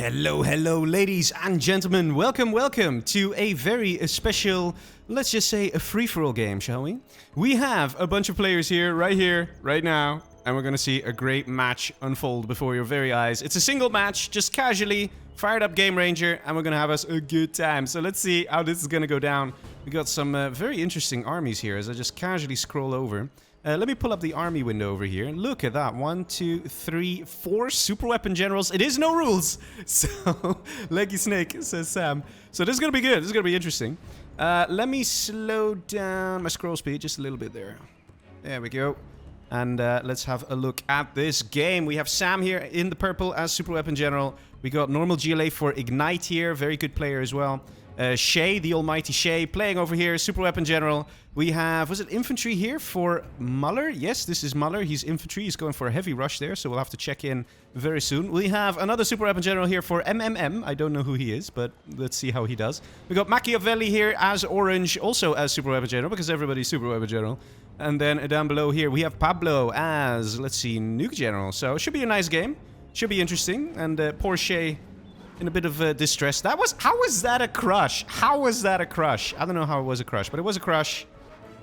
Hello, ladies and gentlemen. Welcome to a very special, let's just say, a free-for-all game, shall we? We have a bunch of players here, right now, and we're gonna see a great match unfold before your very eyes. It's a single match, just casually, fired up Game Ranger, and we're gonna have us a good time. So let's see how this is gonna go down. We got some very interesting armies here as I just casually scroll over. Let me pull up the army window over here. Look at that. 1, 2, 3, 4 super weapon generals. It is no rules. So, leggy snake, says Sam. So this is going to be good. This is going to be interesting. Let me slow down my scroll speed just a little bit there. There we go. And let's have a look at this game. We have Sam here in the purple as super weapon general. We got normal GLA for Ignite here. Very good player as well. Shea, the almighty Shea, playing over here, super weapon general. We have, was it infantry here for Muller? Yes, this is Muller. He's infantry. He's going for a heavy rush there, so we'll have to check in very soon. We have another super weapon general here for MMM. I don't know who he is, but let's see how he does. We got Machiavelli here as orange, also as super weapon general, because everybody's super weapon general. And then down below here, we have Pablo as, let's see, nuke general. So it should be a nice game. Should be interesting. And poor Shea in a bit of distress. How was that a crush? How was that a crush? I don't know how it was a crush, but it was a crush.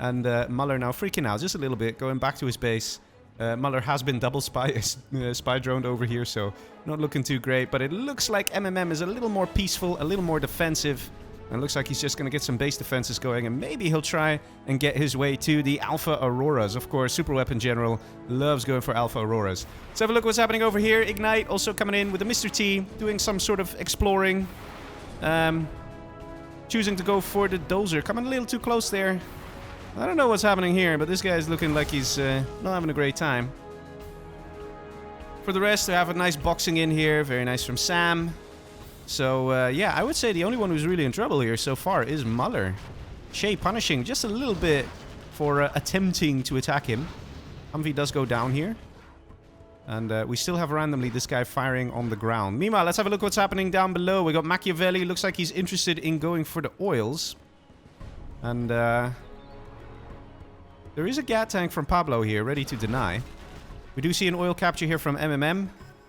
And Muller now freaking out just a little bit, going back to his base. Muller has been double spy droned over here, so not looking too great. But it looks like MMM is a little more peaceful, a little more defensive. And it looks like he's just going to get some base defenses going, and maybe he'll try and get his way to the Alpha Auroras. Of course, Super Weapon General loves going for Alpha Auroras. Let's have a look what's happening over here. Ignite also coming in with a Mr. T, doing some sort of exploring. Choosing to go for the Dozer. Coming a little too close there. I don't know what's happening here, but this guy's looking like he's not having a great time. For the rest, they have a nice boxing in here. Very nice from Sam. So, yeah, I would say the only one who's really in trouble here so far is Muller. Shea punishing just a little bit for attempting to attack him. Humvee does go down here. And we still have randomly this guy firing on the ground. Meanwhile, let's have a look what's happening down below. We got Machiavelli. Looks like he's interested in going for the oils. And there is a Gat tank from Pablo here, ready to deny. We do see an oil capture here from MMM.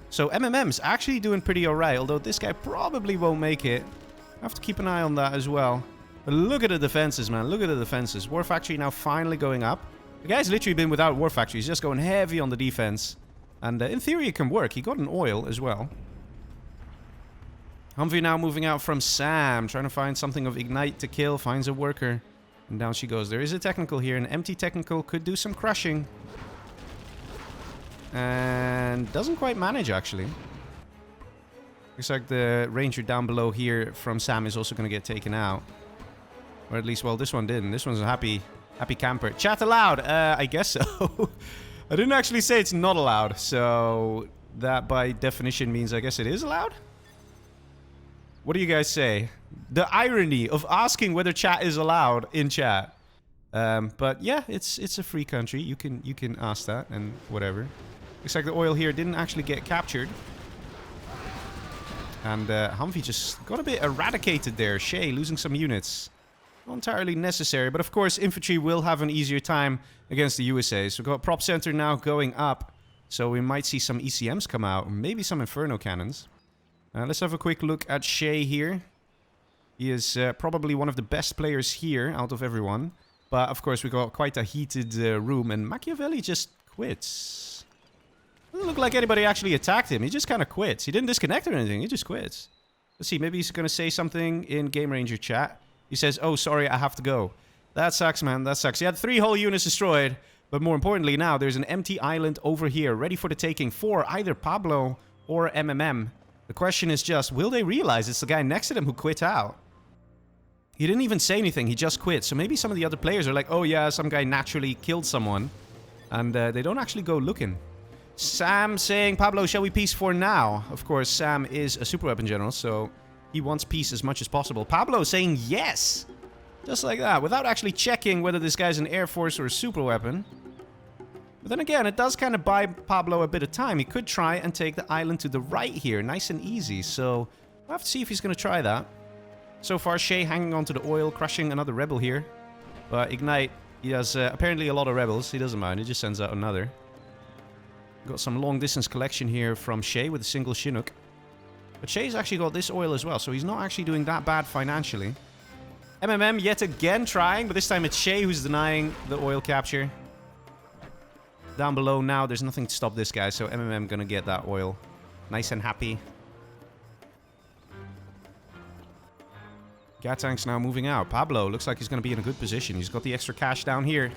So MMM's actually doing pretty alright, although this guy probably won't make it. I have to keep an eye on that as well. But look at the defenses, man. Look at the defenses. War Factory now finally going up. The guy's literally been without War Factory. He's just going heavy on the defense. And in theory it can work. He got an oil as well. Humvee now moving out from Sam. Trying to find something of Ignite to kill. Finds a worker. And down she goes. There is a technical here. An empty technical could do some crushing. And doesn't quite manage, actually. Looks like the ranger down below here from Sam is also going to get taken out. Or at least, well, this one didn't. This one's a happy camper. Chat allowed! I guess so. I didn't actually say it's not allowed. So that by definition means I guess it is allowed? What do you guys say? The irony of asking whether chat is allowed in chat. But yeah, it's a free country. You can ask that and whatever. Looks like the oil here didn't actually get captured. And Humvee just got a bit eradicated there. Shea losing some units. Not entirely necessary, but of course infantry will have an easier time against the USA. So we've got Prop Center now going up. So we might see some ECMs come out. Maybe some Inferno cannons. Let's have a quick look at Shea here. He is probably one of the best players here out of everyone. But of course we got quite a heated room. And Machiavelli just quits. Doesn't look like anybody actually attacked him. He just kind of quits. He didn't disconnect or anything. He just quits. Let's see. Maybe he's going to say something in Game Ranger chat. He says, oh, sorry, I have to go. That sucks, man. That sucks. He had 3 whole units destroyed. But more importantly now, there's an empty island over here ready for the taking for either Pablo or MMM. The question is just, will they realize it's the guy next to them who quit out? He didn't even say anything. He just quit. So maybe some of the other players are like, oh, yeah, some guy naturally killed someone. And they don't actually go looking. Sam saying, Pablo, shall we peace for now? Of course, Sam is a super weapon general, so he wants peace as much as possible. Pablo saying yes! Just like that, without actually checking whether this guy's an Air Force or a super weapon. But then again, it does kind of buy Pablo a bit of time. He could try and take the island to the right here, nice and easy. So, we'll have to see if he's going to try that. So far, Shea hanging onto the oil, crushing another rebel here. But Ignite, he has apparently a lot of rebels. He doesn't mind, he just sends out another. Got some long distance collection here from Shea with a single Chinook. But Shea's actually got this oil as well, so he's not actually doing that bad financially. MMM yet again trying, but this time it's Shea who's denying the oil capture. Down below now, there's nothing to stop this guy, so MMM gonna get that oil. Nice and happy. Gat tank's now moving out. Pablo looks like he's gonna be in a good position. He's got the extra cash down here.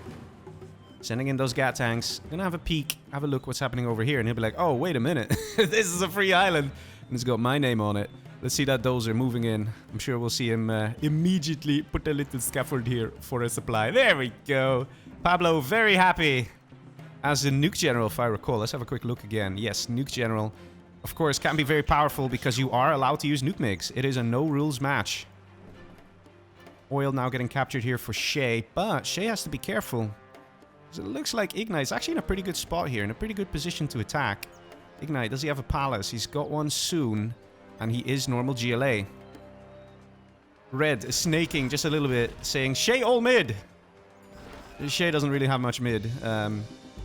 Sending in those gat tanks. Gonna have a peek, have a look what's happening over here, and he'll be like, oh, wait a minute. This is a free island. And it's got my name on it. Let's see that dozer moving in. I'm sure we'll see him immediately put a little scaffold here for a supply. There we go. Pablo very happy. As a nuke general, if I recall. Let's have a quick look again. Yes, nuke general. Of course, can be very powerful because you are allowed to use nuke MiGs. It is a no-rules match. Oil now getting captured here for Shea, but Shea has to be careful. It looks like Ignite's actually in a pretty good spot here, in a pretty good position to attack. Ignite, does he have a palace? He's got one soon, and he is normal GLA. Red is snaking just a little bit, saying, Shea all mid! Shea doesn't really have much mid.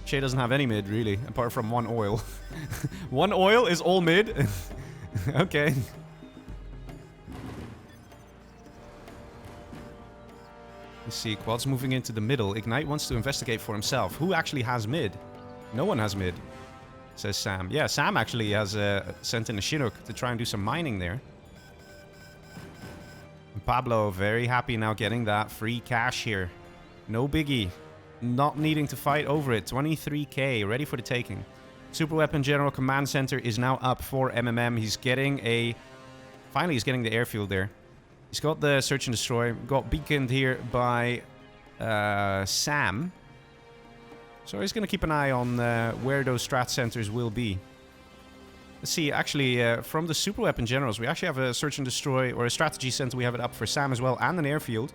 Shea doesn't have any mid, really, apart from one oil. One oil is all mid? Okay. Let's see, Quad's moving into the middle. Ignite wants to investigate for himself. Who actually has mid? No one has mid, says Sam. Yeah, Sam actually has sent in a Chinook to try and do some mining there. And Pablo very happy now getting that free cash here. No biggie. Not needing to fight over it. 23k, ready for the taking. Super Weapon General Command Center is now up for MMM. He's getting a... Finally, he's getting the airfield there. He's got the Search and Destroy. Got beaconed here by Sam. So he's going to keep an eye on where those strat centers will be. Let's see, actually, from the Super Weapon Generals, we actually have a Search and Destroy, or a Strategy Center. We have it up for Sam as well, and an airfield.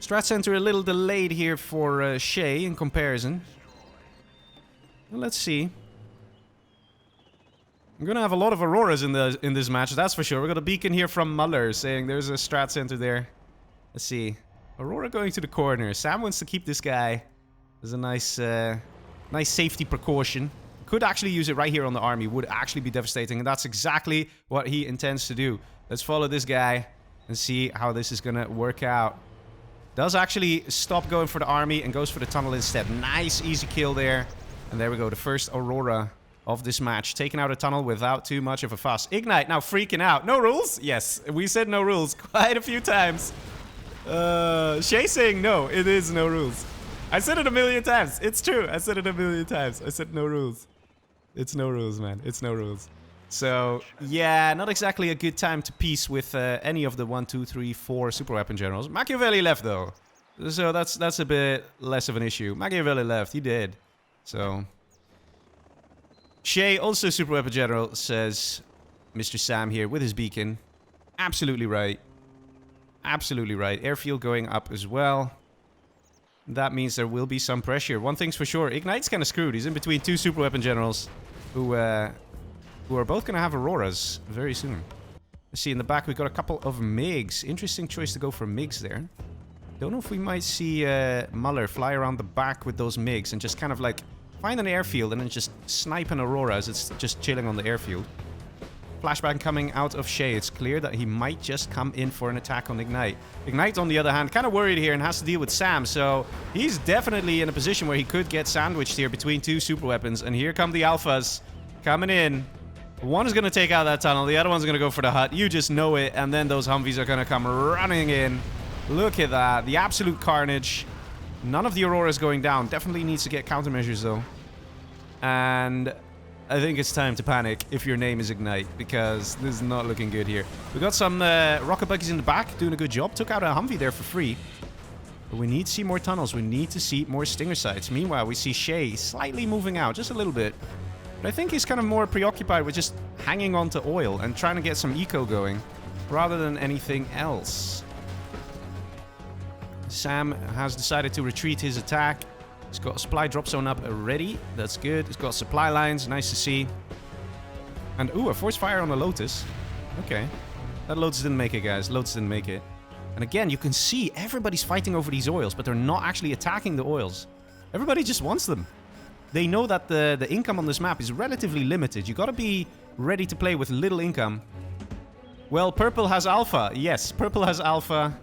Strat Center a little delayed here for Shea in comparison. Well, let's see. I'm gonna have a lot of Auroras in this match, that's for sure. We're gonna beacon here from Muller, saying there's a strat center there. Let's see. Aurora going to the corner. Sam wants to keep this guy. There's a nice, nice safety precaution. Could actually use it right here on the army. Would actually be devastating, and that's exactly what he intends to do. Let's follow this guy and see how this is gonna work out. Does actually stop going for the army and goes for the tunnel instead. Nice, easy kill there. And there we go, the first Aurora of this match. Taking out a tunnel without too much of a fuss. Ignite now freaking out. No rules? Yes, we said no rules quite a few times. Shea saying no, it is no rules. I said it a million times. It's true. I said it a million times. I said no rules. It's no rules, man. It's no rules. So, yeah, not exactly a good time to piece with any of the 1, 2, 3, 4 super weapon generals. Machiavelli left, though. So that's a bit less of an issue. Machiavelli left. He did. So... Shea, also super weapon general, says Mr. Sam here with his beacon. Absolutely right. Absolutely right. Airfield going up as well. That means there will be some pressure. One thing's for sure. Ignite's kind of screwed. He's in between two super weapon generals who are both going to have Auroras very soon. Let's see, in the back we've got a couple of MiGs. Interesting choice to go for MiGs there. Don't know if we might see Muller fly around the back with those MiGs and just kind of like find an airfield and then just snipe an Aurora as it's just chilling on the airfield. Flashbang coming out of Shea. It's clear that he might just come in for an attack on Ignite. Ignite, on the other hand, kind of worried here and has to deal with Sam, so he's definitely in a position where he could get sandwiched here between two super weapons. And here come the Alphas coming in. One is going to take out that tunnel, the other one's going to go for the hut. You just know it, and then those Humvees are going to come running in. Look at that. The absolute carnage. None of the Auroras going down. Definitely needs to get countermeasures, though. And I think it's time to panic if your name is Ignite, because this is not looking good here. We got some rocket buggies in the back doing a good job. Took out a Humvee there for free. But we need to see more tunnels. We need to see more stinger sites. Meanwhile, we see Shea slightly moving out, just a little bit. But I think he's kind of more preoccupied with just hanging on to oil and trying to get some eco going, rather than anything else. Sam has decided to retreat his attack. He's got a supply drop zone up already. That's good. He's got supply lines. Nice to see. And, ooh, a force fire on the Lotus. Okay. That Lotus didn't make it, guys. Lotus didn't make it. And again, you can see everybody's fighting over these oils, but they're not actually attacking the oils. Everybody just wants them. they know that the income on this map is relatively limited. You gotta be ready to play with little income. Well, purple has alpha. Yes, purple has alpha.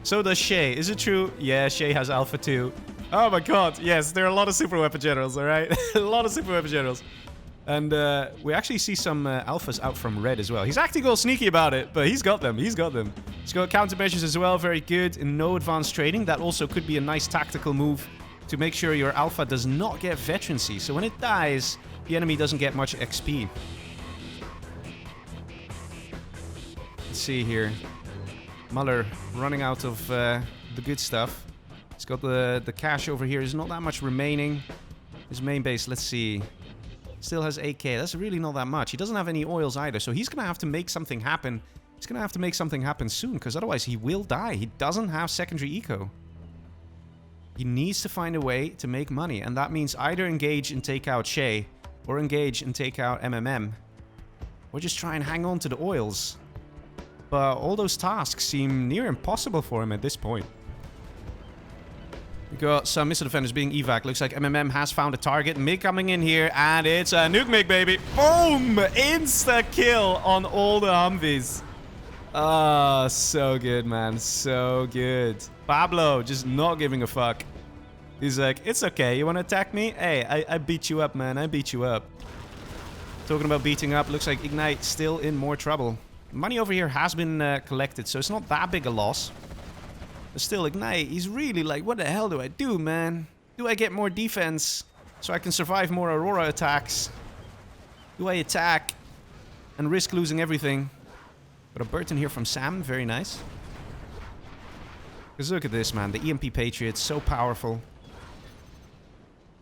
So does Shea. Is it true? Yeah, Shea has alpha too. Oh my god, yes, there are a lot of super weapon generals, alright? A lot of super weapon generals. And we actually see some alphas out from red as well. He's acting all sneaky about it, but he's got them. He's got them. He's got countermeasures as well. Very good. And no advanced trading. That also could be a nice tactical move to make sure your alpha does not get veterancy. So when it dies, the enemy doesn't get much XP. Let's see here. Muller running out of the good stuff. He's got the cash over here. There's not that much remaining. His main base, let's see. Still has 8k. That's really not that much. He doesn't have any oils either, so he's going to have to make something happen. He's going to have to make something happen soon, because otherwise he will die. He doesn't have secondary eco. He needs to find a way to make money, and that means either engage and take out Shea, or engage and take out MMM, or just try and hang on to the oils. But all those tasks seem near impossible for him at this point. We got some missile defenders being evac. Looks like MMM has found a target. MiG coming in here, and it's a nuke MiG, baby. Boom! Insta kill on all the Humvees. Ah, so good, man. So good. Pablo just not giving a fuck. He's like, it's okay. You want to attack me? Hey, I beat you up, man. I beat you up. Talking about beating up, looks like Ignite still in more trouble. Money over here has been collected, so it's not that big a loss. But still, Ignite, he's really like, what the hell do I do, man? Do I get more defense so I can survive more Aurora attacks? Do I attack and risk losing everything? Got a Burton here from Sam, very nice. Because look at this, man. The EMP Patriot, so powerful.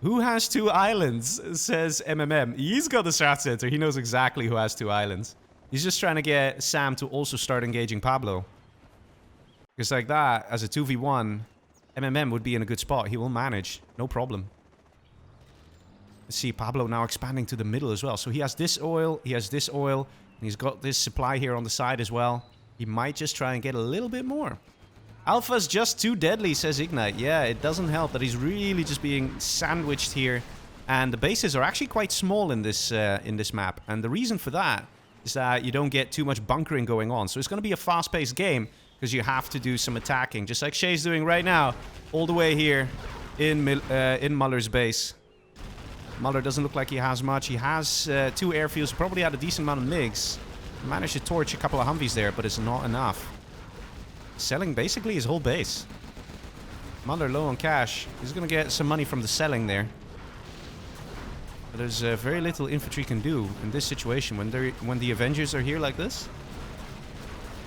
Who has 2 islands, says MMM. He's got the strat center. He knows exactly who has 2 islands. He's just trying to get Sam to also start engaging Pablo. Because like that, as a 2v1, MMM would be in a good spot. He will manage. No problem. Let's see, Pablo now expanding to the middle as well. So he has this oil, he has this oil, and he's got this supply here on the side as well. He might just try and get a little bit more. Alpha's just too deadly, says Ignite. Yeah, it doesn't help that he's really just being sandwiched here. And the bases are actually quite small in this map. And the reason for that is that you don't get too much bunkering going on. So it's going to be a fast-paced game, because you have to do some attacking, just like Shea's doing right now, all the way here in Muller's base. Muller doesn't look like he has much. He has 2 airfields, probably had a decent amount of MiGs. Managed to torch a couple of Humvees there, but it's not enough. Selling basically his whole base. Muller low on cash. He's going to get some money from the selling there. But there's very little infantry can do in this situation when the Avengers are here like this.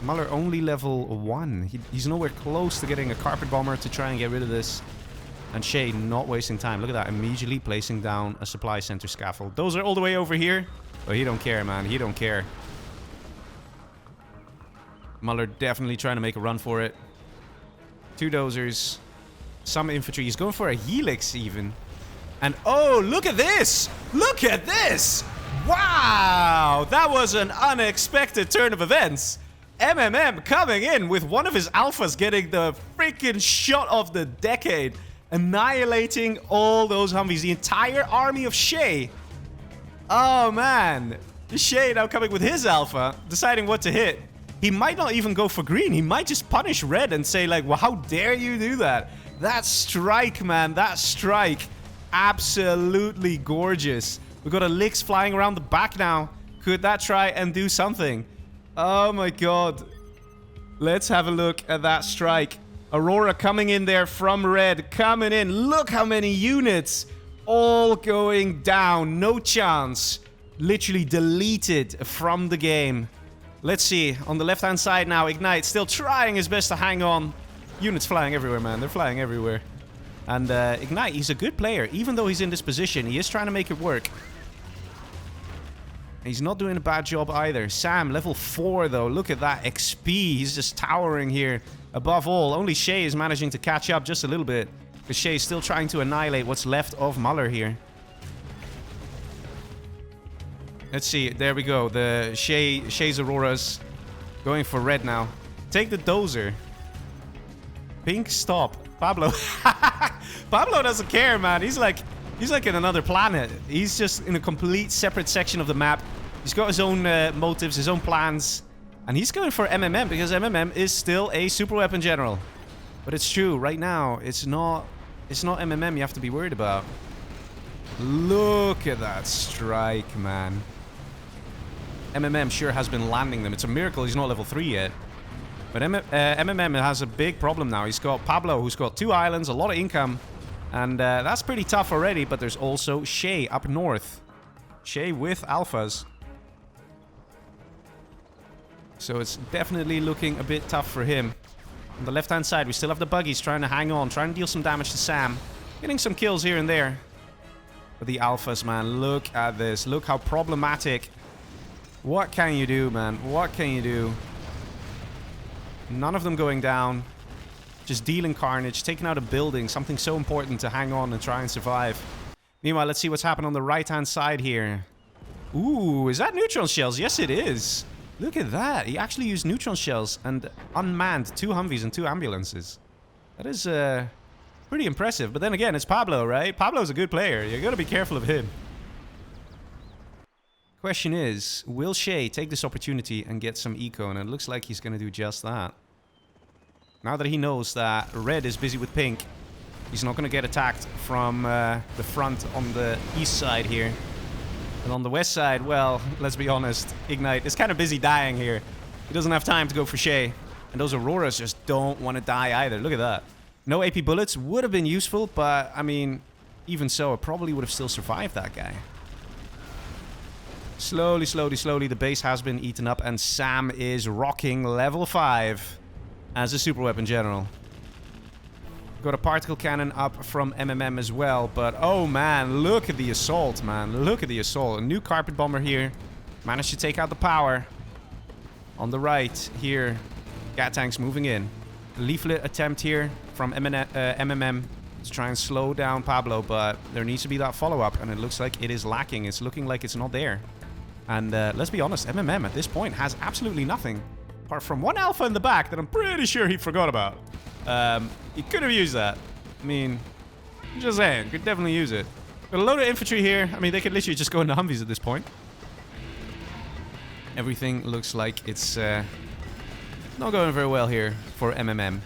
Muller only level 1. He's nowhere close to getting a carpet bomber to try and get rid of this. And Shea not wasting time. Look at that. Immediately placing down a supply center scaffold. Those are all the way over here. Oh, he don't care, man. He don't care. Muller definitely trying to make a run for it. 2 dozers. Some infantry. He's going for a helix even. And oh, look at this! Look at this! Wow! That was an unexpected turn of events. MMM coming in with one of his alphas getting the freaking shot of the decade. Annihilating all those Humvees. The entire army of Shea. Oh, man. Shea now coming with his alpha. Deciding what to hit. He might not even go for green. He might just punish red and say like, well, how dare you do that? That strike, man. That strike. Absolutely gorgeous. We've got a Lix flying around the back now. Could that try and do something? Oh my god. Let's have a look at that strike. Aurora coming in there from red. Coming in. Look how many units. All going down. No chance. Literally deleted from the game. Let's see. On the left-hand side now, Ignite still trying his best to hang on. Units flying everywhere, man. They're flying everywhere. And Ignite, he's a good player. Even though he's in this position, he is trying to make it work. He's not doing a bad job either. Sam, level 4 though. Look at that XP. He's just towering here. Above all, only Shea is managing to catch up just a little bit. Because Shea is still trying to annihilate what's left of Muller here. Let's see. There we go. The Shea's Auroras going for red now. Take the dozer. Pink, stop. Pablo. Pablo doesn't care, man. He's like He's like in another planet. He's just in a complete separate section of the map. He's got his own motives, his own plans. And he's going for MMM because MMM is still a super weapon general. But it's true, right now, it's not MMM you have to be worried about. Look at that strike, man. MMM sure has been landing them. It's a miracle he's not level 3 yet. But MMM has a big problem now. He's got Pablo, who's got 2 islands, a lot of income. And that's pretty tough already, but there's also Shea up north. Shea with alphas. So it's definitely looking a bit tough for him. On the left-hand side, we still have the buggies trying to hang on, trying to deal some damage to Sam. Getting some kills here and there. But the alphas, man, look at this. Look how problematic. What can you do, man? What can you do? None of them going down. Just dealing carnage, taking out a building, something so important to hang on and try and survive. Meanwhile, let's see what's happened on the right-hand side here. Ooh, is that neutron shells? Yes, it is. Look at that. He actually used neutron shells and unmanned 2 Humvees and 2 ambulances. That is pretty impressive. But then again, it's Pablo, right? Pablo's a good player. You gotta be careful of him. Question is, will Shea take this opportunity and get some eco? And it looks like he's gonna do just that. Now that he knows that red is busy with pink, he's not gonna get attacked from the front on the east side here. And on the west side, well, let's be honest, Ignite is kind of busy dying here. He doesn't have time to go for Shea. And those Auroras just don't want to die either. Look at that. No AP bullets would have been useful, but, I mean, even so, it probably would have still survived that guy. Slowly, slowly, slowly, the base has been eaten up, and Sam is rocking level 5 as a super weapon general. Got a particle cannon up from MMM as well, but oh man, look at the assault, man. Look at the assault. A new carpet bomber here. Managed to take out the power. On the right here, gat tanks moving in. A leaflet attempt here from MMM to try and slow down Pablo, but there needs to be that follow-up, and it looks like it is lacking. It's looking like it's not there. And let's be honest, MMM at this point has absolutely nothing, apart from 1 alpha in the back that I'm pretty sure he forgot about. He could have used that. I mean, just saying, could definitely use it. Got a load of infantry here. I mean, they could literally just go into Humvees at this point. Everything looks like it's not going very well here for MMM.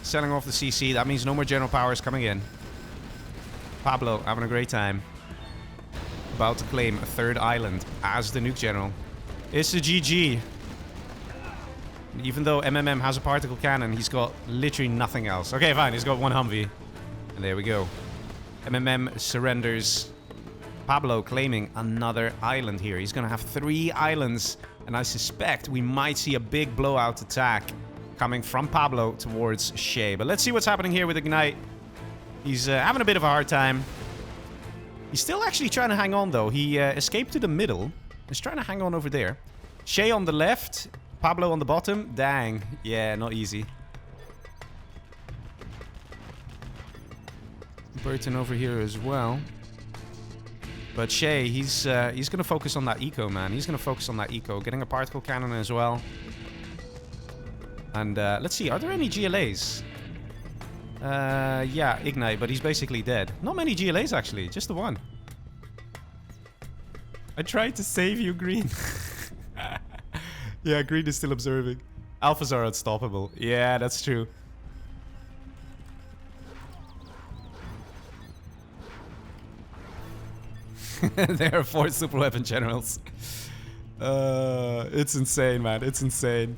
Selling off the CC, that means no more general powers coming in. Pablo having a great time. About to claim a 3rd island as the nuke general. It's a GG. Even though MMM has a particle cannon, he's got literally nothing else. Okay, fine, he's got 1 Humvee. And there we go. MMM surrenders. Pablo claiming another island here. He's gonna have 3 islands. And I suspect we might see a big blowout attack coming from Pablo towards Shea. But let's see what's happening here with Ignite. He's having a bit of a hard time. He's still actually trying to hang on, though. He escaped to the middle. He's trying to hang on over there. Shea on the left. Pablo on the bottom. Dang. Yeah, not easy. Burton over here as well. But Shea, he's going to focus on that eco, man. He's going to focus on that eco. Getting a particle cannon as well. And let's see. Are there any GLAs? Yeah, Ignite, but he's basically dead. Not many GLAs, actually. Just the 1. I tried to save you, Green. Yeah, Green is still observing. Alphas are unstoppable. Yeah, that's true. There are 4 super weapon generals. It's insane, man. It's insane.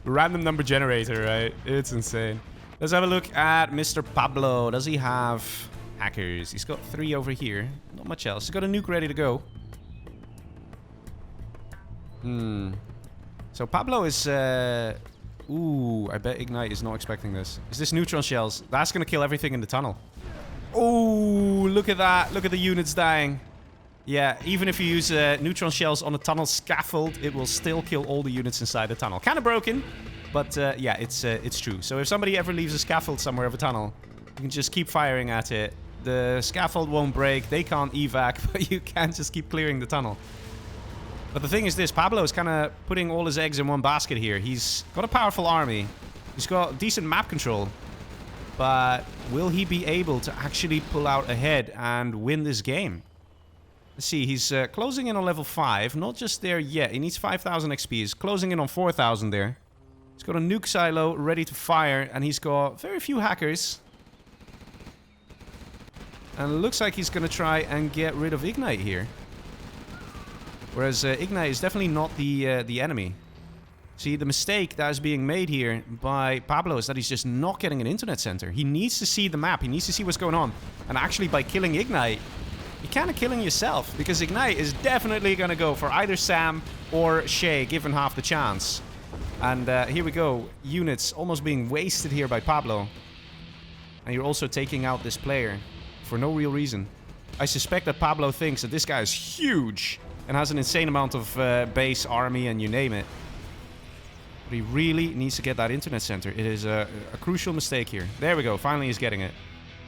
Random number generator, right? It's insane. Let's have a look at Mr. Pablo. Does he have hackers? He's got 3 over here. Not much else. He's got a nuke ready to go. So Pablo is... Ooh, I bet Ignite is not expecting this. Is this neutron shells? That's going to kill everything in the tunnel. Oh, look at that. Look at the units dying. Yeah, even if you use neutron shells on a tunnel scaffold, it will still kill all the units inside the tunnel. Kind of broken, but yeah, it's true. So if somebody ever leaves a scaffold somewhere of a tunnel, you can just keep firing at it. The scaffold won't break, they can't evac, but you can just keep clearing the tunnel. But the thing is this, Pablo is kind of putting all his eggs in one basket here. He's got a powerful army. He's got decent map control. But will he be able to actually pull out ahead and win this game? Let's see, he's closing in on level 5. Not just there yet. He needs 5,000 XP. He's closing in on 4,000 there. He's got a nuke silo ready to fire. And he's got very few hackers. And it looks like he's going to try and get rid of Ignite here. Whereas Ignite is definitely not the enemy. See, the mistake that is being made here by Pablo is that he's just not getting an internet center. He needs to see the map. He needs to see what's going on. And actually, by killing Ignite, you're kind of killing yourself. Because Ignite is definitely going to go for either Sam or Shea, given half the chance. And here we go. Units almost being wasted here by Pablo. And you're also taking out this player for no real reason. I suspect that Pablo thinks that this guy is huge and has an insane amount of base, army, and you name it. But he really needs to get that internet center. It is a crucial mistake here. There we go. Finally, he's getting it.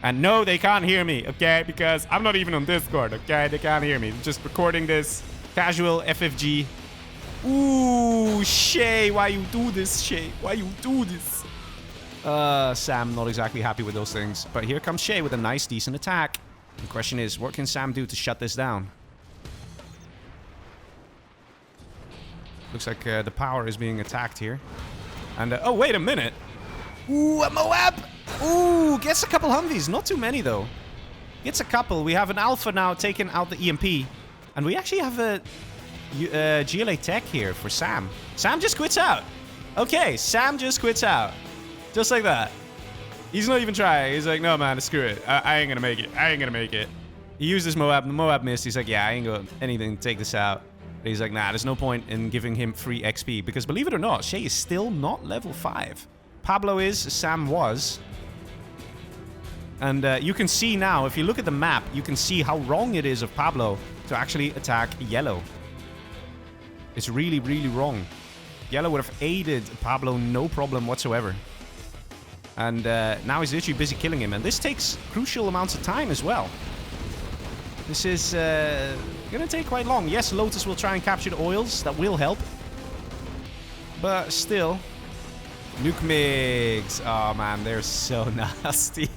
And no, they can't hear me, okay? Because I'm not even on Discord, okay? They can't hear me. I'm just recording this. Casual FFG. Ooh, Shea. Why you do this, Shea? Why you do this? Sam not exactly happy with those things. But here comes Shea with a nice, decent attack. The question is, what can Sam do to shut this down? Looks like the power is being attacked here. And, oh, wait a minute. Ooh, a Moab. Ooh, gets a couple Humvees. Not too many, though. Gets a couple. We have an Alpha now taking out the EMP. And we actually have a GLA tech here for Sam. Sam just quits out. Okay, Sam just quits out. Just like that. He's not even trying. He's like, no, man, screw it. I ain't gonna make it. I ain't gonna make it. He used his Moab. The Moab missed. He's like, yeah, I ain't gonna anything to take this out. But he's like, nah, there's no point in giving him free XP. Because believe it or not, Shea is still not level 5. Pablo is, Sam was. And you can see now, if you look at the map, you can see how wrong it is of Pablo to actually attack yellow. It's really, really wrong. Yellow would have aided Pablo no problem whatsoever. And now he's literally busy killing him. And this takes crucial amounts of time as well. This is gonna take quite long. Yes, Lotus will try and capture the oils. That will help. But still. Nuke MiGs. Oh, man, they're so nasty.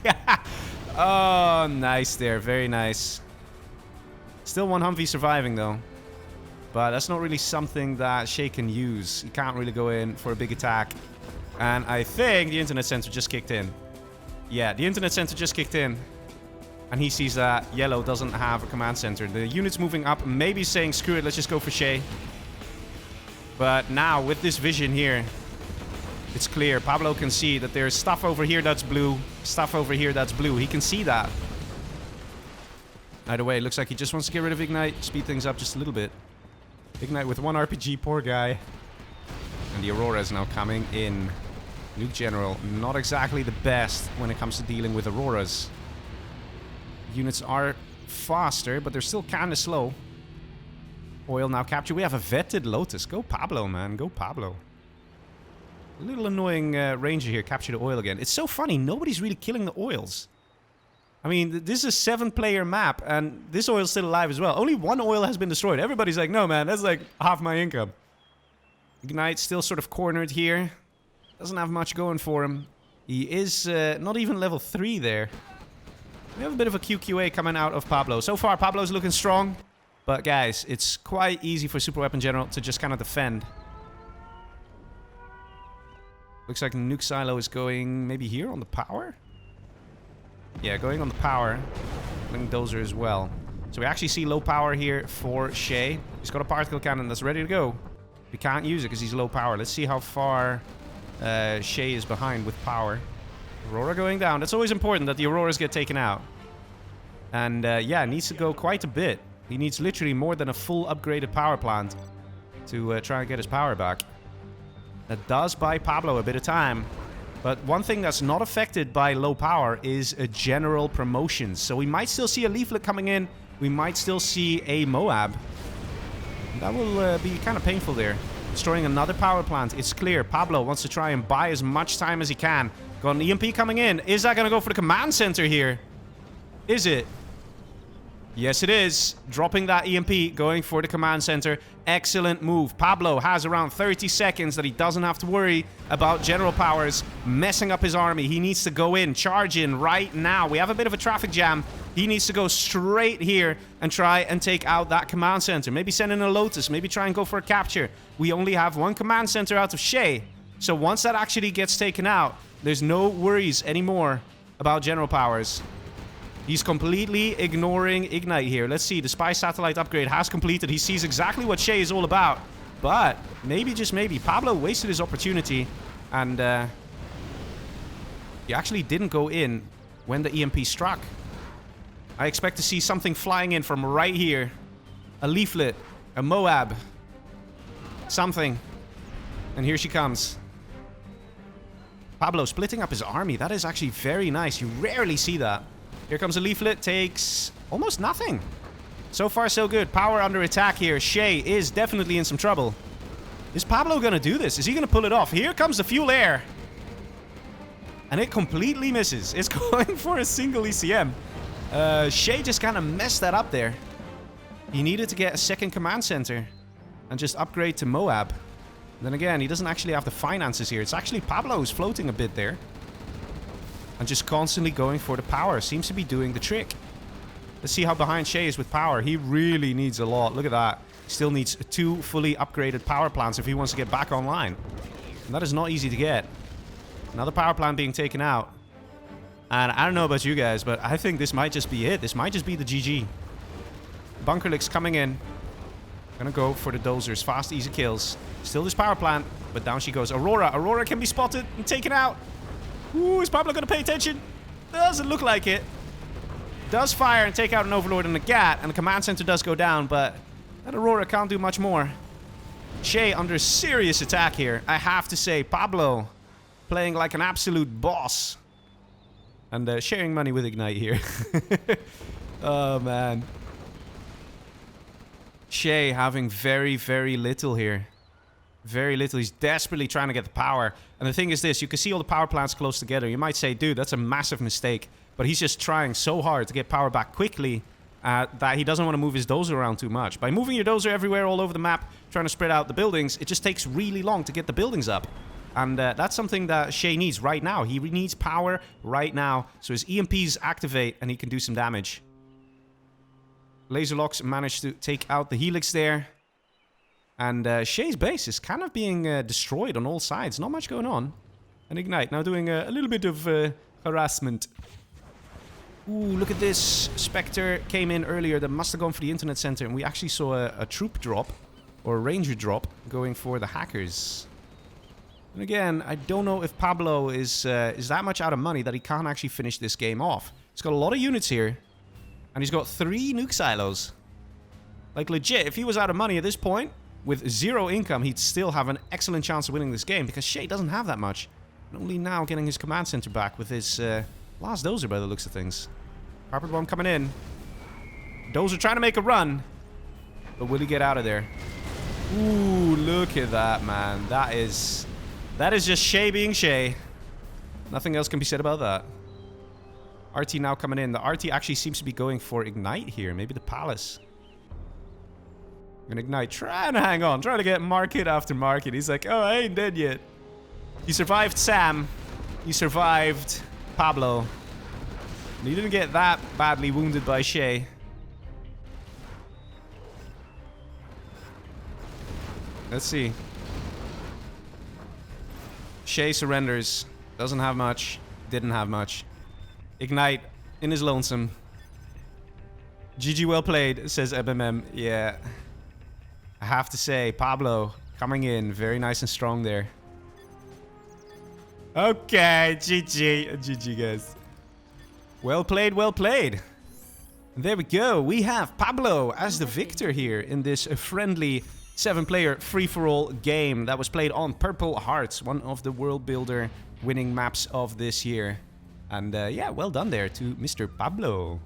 Oh, nice there. Very nice. Still one Humvee surviving, though. But that's not really something that Shea can use. He can't really go in for a big attack. And I think the internet sensor just kicked in. Yeah, the internet sensor just kicked in. And he sees that yellow doesn't have a command center. The unit's moving up, maybe saying, screw it, let's just go for Shea. But now, with this vision here, it's clear. Pablo can see that there's stuff over here that's blue, stuff over here that's blue. He can see that. Either way, it looks like he just wants to get rid of Ignite, speed things up just a little bit. Ignite with one RPG, poor guy. And the Aurora is now coming in. Nuke General, not exactly the best when it comes to dealing with Auroras. Units are faster, but they're still kind of slow. Oil now captured. We have a vetted Lotus. Go Pablo, man. Go Pablo. A little annoying ranger here. Capture the oil again. It's so funny. Nobody's really killing the oils. I mean, this is a 7-player map, and this oil's still alive as well. Only one oil has been destroyed. Everybody's like, no, man, that's like half my income. Ignite still sort of cornered here. Doesn't have much going for him. He is not even level 3 there. We have a bit of a QQA coming out of Pablo. So far, Pablo's looking strong. But guys, it's quite easy for Super Weapon General to just kind of defend. Looks like Nuke Silo is going maybe here on the power? Yeah, going on the power. Link Dozer as well. So we actually see low power here for Shea. He's got a particle cannon that's ready to go. We can't use it because he's low power. Let's see how far Shea is behind with power. Aurora going down. That's always important that the Auroras get taken out. And yeah, needs to go quite a bit. He needs literally more than a full upgraded power plant to try and get his power back. That does buy Pablo a bit of time. But one thing that's not affected by low power is a general promotion. So we might still see a leaflet coming in. We might still see a Moab. That will be kind of painful there. Destroying another power plant. It's clear. Pablo wants to try and buy as much time as he can. Got an EMP coming in. Is that going to go for the command center here? Is it? Yes, it is. Dropping that EMP, going for the command center. Excellent move. Pablo has around 30 seconds that he doesn't have to worry about general powers messing up his army. He needs to go in, charge in right now. We have a bit of a traffic jam. He needs to go straight here and try and take out that command center. Maybe send in a Lotus. Maybe try and go for a capture. We only have one command center out of Shea. So once that actually gets taken out, there's no worries anymore about general powers. He's completely ignoring Ignite here. Let's see. The spy satellite upgrade has completed. He sees exactly what Shea is all about. But maybe, just maybe, Pablo wasted his opportunity. And he actually didn't go in when the EMP struck. I expect to see something flying in from right here. A leaflet. A Moab. Something. And here she comes. Pablo splitting up his army. That is actually very nice. You rarely see that. Here comes a leaflet. Takes almost nothing. So far, so good. Power under attack here. Shea is definitely in some trouble. Is Pablo going to do this? Is he going to pull it off? Here comes the fuel air. And it completely misses. It's going for a single ECM. Shea just kind of messed that up there. He needed to get a second command center. And just upgrade to Moab. Then again, he doesn't actually have the finances here. It's actually Pablo who's floating a bit there. And just constantly going for the power. Seems to be doing the trick. Let's see how behind Shea is with power. He really needs a lot. Look at that. Still needs 2 fully upgraded power plants if he wants to get back online. And that is not easy to get. Another power plant being taken out. And I don't know about you guys, but I think this might just be it. This might just be the GG. Bunkerlicks coming in. Gonna go for the dozers. Fast, easy kills. Still this power plant, but down she goes. Aurora. Aurora can be spotted and taken out. Ooh, is Pablo gonna pay attention? Doesn't look like it. Does fire and take out an Overlord and a Gat, and the command center does go down, but that Aurora can't do much more. Shea under serious attack here. I have to say, Pablo playing like an absolute boss. And sharing money with Ignite here. Oh, man. Shea having very, very little here. Very little. He's desperately trying to get the power. And the thing is this, you can see all the power plants close together. You might say, dude, that's a massive mistake. But he's just trying so hard to get power back quickly that he doesn't want to move his dozer around too much. By moving your dozer everywhere all over the map, trying to spread out the buildings, it just takes really long to get the buildings up. And that's something that Shea needs right now. He needs power right now. So his EMPs activate and he can do some damage. Laser locks managed to take out the helix there. And Shea's base is kind of being destroyed on all sides. Not much going on. And Ignite now doing a little bit of harassment. Ooh, look at this. Spectre came in earlier. That must have gone for the internet center. And we actually saw a troop drop. Or a ranger drop. Going for the hackers. And again, I don't know if Pablo is that much out of money that he can't actually finish this game off. He's got a lot of units here. And he's got 3 nuke silos. Like legit, if he was out of money at this point, with 0 income, he'd still have an excellent chance of winning this game. Because Shea doesn't have that much. And only now getting his command center back with his last dozer by the looks of things. Carpet bomb coming in. Dozer trying to make a run. But will he get out of there? Ooh, look at that, man. That is just Shea being Shea. Nothing else can be said about that. RT now coming in. The RT actually seems to be going for Ignite here. Maybe the Palace. Gonna Ignite. Trying to hang on. Trying to get market after market. He's like, oh, I ain't dead yet. He survived Sam. He survived Pablo. And he didn't get that badly wounded by Shea. Let's see. Shea surrenders. Doesn't have much. Didn't have much. Ignite in his lonesome. GG well played, says MMM. Yeah. I have to say, Pablo coming in very nice and strong there. Okay, GG. GG, guys. Well played, well played. There we go. We have Pablo as the victor here in this friendly 7-player free-for-all game that was played on Purple Hearts, one of the World Builder winning maps of this year. And yeah, well done there to Mr. Pablo.